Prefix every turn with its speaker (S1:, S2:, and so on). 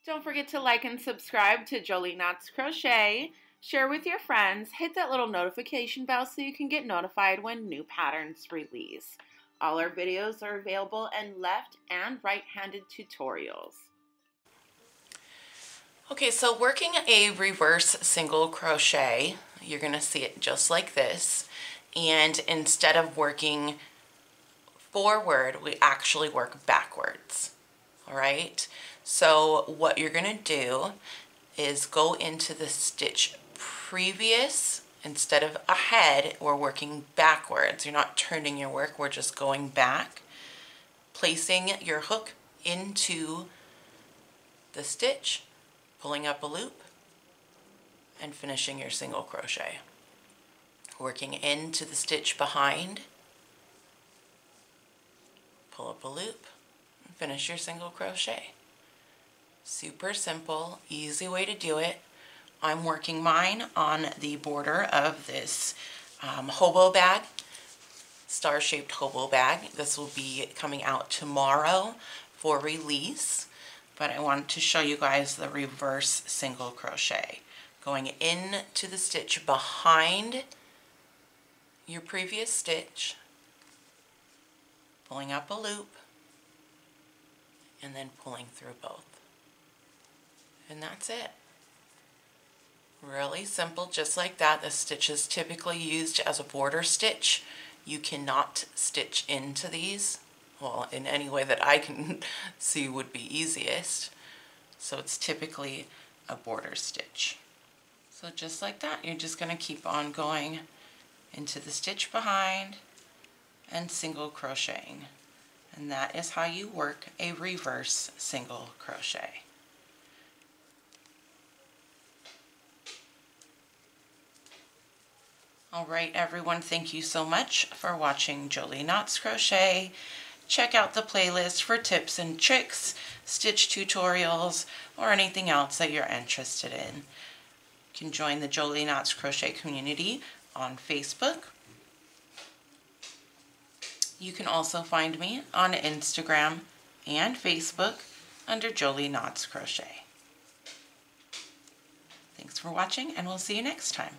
S1: Don't forget to like and subscribe to Jolie Knots Crochet. Share with your friends. Hit that little notification bell so you can get notified when new patterns release. All our videos are available in left and right-handed tutorials.
S2: Okay, so working a reverse single crochet, you're going to see it just like this. And instead of working forward, we actually work backwards. All right, so what you're going to do is go into the stitch previous. Instead of ahead, we're working backwards. You're not turning your work, we're just going back, placing your hook into the stitch, pulling up a loop, and finishing your single crochet. Working into the stitch behind, pull up a loop, and finish your single crochet. Super simple, easy way to do it. I'm working mine on the border of this hobo bag, star-shaped hobo bag. This will be coming out tomorrow for release, but I wanted to show you guys the reverse single crochet. Going into the stitch behind your previous stitch, pulling up a loop, and then pulling through both. And that's it. Really simple, just like that. The stitch is typically used as a border stitch. You cannot stitch into these, well, in any way that I can see would be easiest. So it's typically a border stitch. So just like that, you're just going to keep on going into the stitch behind and single crocheting. And that is how you work a reverse single crochet. Alright everyone, thank you so much for watching Jolie Knots Crochet. Check out the playlist for tips and tricks, stitch tutorials, or anything else that you're interested in. You can join the Jolie Knots Crochet community on Facebook. You can also find me on Instagram and Facebook under Jolie Knots Crochet. Thanks for watching, and we'll see you next time.